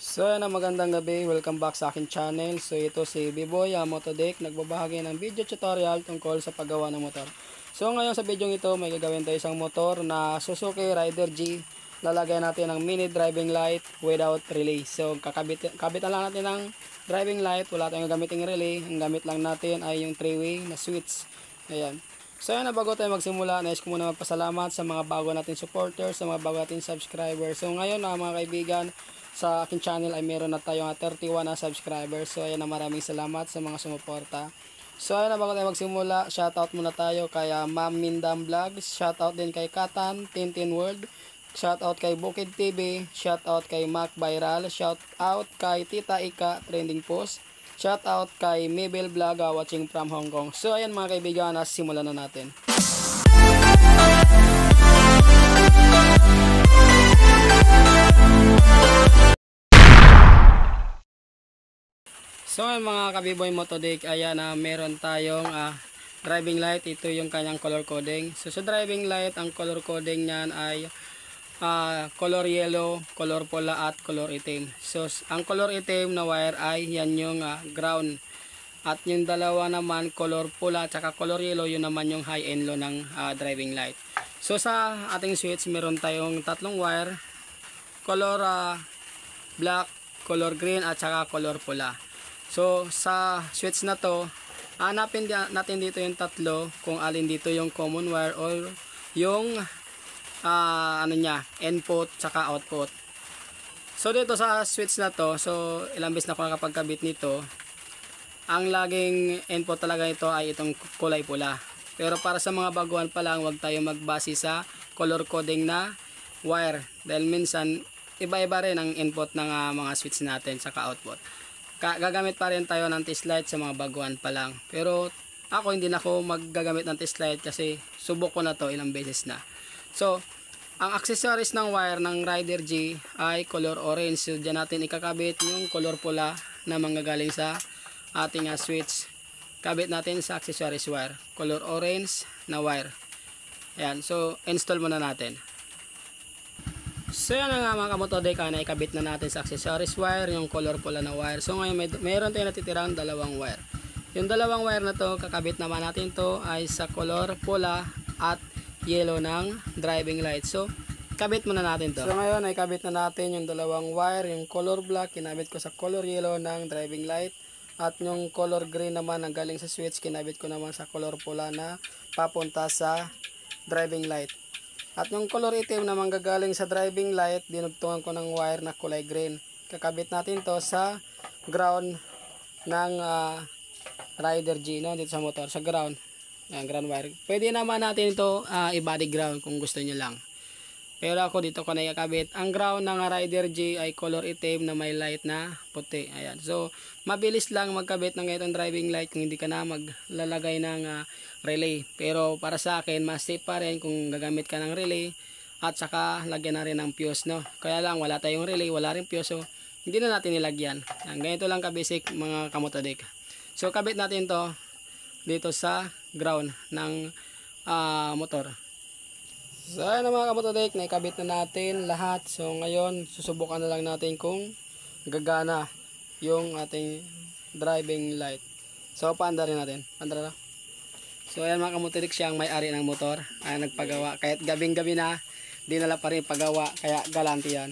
So yan, magandang gabi, welcome back sa akin channel. So ito si B-Boy Motodeck, nagbabahagi ng video tutorial tungkol sa paggawa ng motor. So ngayon sa video ito may gagawin tayo isang motor na Suzuki Rider G. Lalagyan natin ng mini driving light without relay. So kabitan lang natin ng driving light, wala tayong gamiting relay. Ang gamit lang natin ay yung 3-way na switch. Ayan. So yan, bago tayo magsimula, nais ko muna magpasalamat sa mga bago natin supporters, sa mga bago natin subscribers. So ngayon mga kaibigan, sa aking channel ay meron na tayong 31 na subscribers. So ayan na, maraming salamat sa mga sumuporta. So ayan na, bago tayo magsimula, shoutout muna tayo kay Ma'am Mindam Vlogs, shoutout din kay Katan Tintin World, shoutout kay Bukid TV, shoutout kay Mac Viral, shoutout kay Tita Ika Trending Post, shoutout kay Mabel Vlog watching from Hong Kong. So ayan mga kaibigan, simulan na natin. So mga kabiboy Motodeck, ayan na meron tayong driving light. Ito yung kanyang color coding. So sa driving light, ang color coding niyan ay color yellow, color pula at color itim. So ang color itim na wire ay yan yung ground. At yung dalawa naman color pula at saka color yellow, yun naman yung high and low ng driving light. So sa ating switch meron tayong tatlong wire, color black, color green at saka color pula. So sa switch na to, hanapin natin dito yung tatlo kung alin dito yung common wire or yung input saka output. So dito sa switch na to, so ilang beses na ako nakapagkabit nito, ang laging input talaga ito ay itong kulay pula. Pero para sa mga baguhan pa lang, huwag tayo magbase sa color coding na wire dahil minsan iba-iba rin ang input ng mga switch natin saka output. Gagamit pa rin tayo ng test light sa mga baguhan pa lang. Pero ako hindi na ako maggagamit ng test light kasi subok ko na to ilang beses na. So ang accessories ng wire ng Rider G ay color orange. So dyan natin ikakabit yung color pula na manggagaling sa ating switch. Kabit natin sa accessories wire, color orange na wire. Ayan, so install muna natin. So yan nga mga kamotodeck, na ikabit na natin sa accessories wire yung color pula na wire. So ngayon mayroon tayong natitirang dalawang wire. Yung dalawang wire na to, kakabit naman natin to ay sa color pula at yellow ng driving light. So kabit muna natin to. So ngayon ay kabit na natin yung dalawang wire, yung color black kinabit ko sa color yellow ng driving light at yung color green naman ang galing sa switch kinabit ko naman sa color pula na papunta sa driving light. At yung color itim na manggagaling sa driving light, dinugtungan ko ng wire na kulay green. Kakabit natin to sa ground ng Rider G, no? Dito sa motor, sa ground. Yan, ground wire. Pwede naman natin ito i-body ground kung gusto nyo lang. Pero ako dito ko na ikakabit. Ang ground ng Rider G ay color itim na may light na puti. Ayan. So, mabilis lang magkabit ng itong driving light kung hindi ka na maglalagay ng relay. Pero para sa akin, mas safe pa rin kung gagamit ka ng relay at saka lagyan na rin ng fuse, no? Kaya lang, wala tayong relay, wala rin fuse. So, hindi na natin nilagyan. Ayan, ganito lang ka-basic mga kamotodeck. So, kabit natin to dito sa ground ng motor. So ayan mga kamotodeck, naikabit na natin lahat. So ngayon, susubukan na lang natin kung gagana yung ating driving light. So paanda rin natin. Paanda na. So ayan mga kamotodeck, siya ang may-ari ng motor. Nagpagawa. Kahit gabing-gabi na, dinala pa rin pagawa. Kaya galante yan.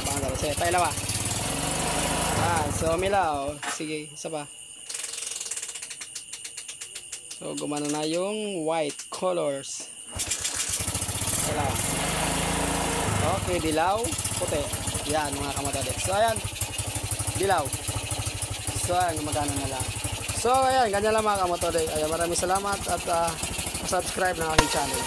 Paanda rin. Sige, tayo lawa. So milaw. Sige, isa pa. So gumana na yung white colors. Dilaw. Okay, dilaw, puti. Yan mga kamotodeck. So ayan, dilaw. So ayan, gumagana na lang. So ayan, ganyan lang mga kamotodeck. Ayan, maraming salamat at subscribe ng aking channel.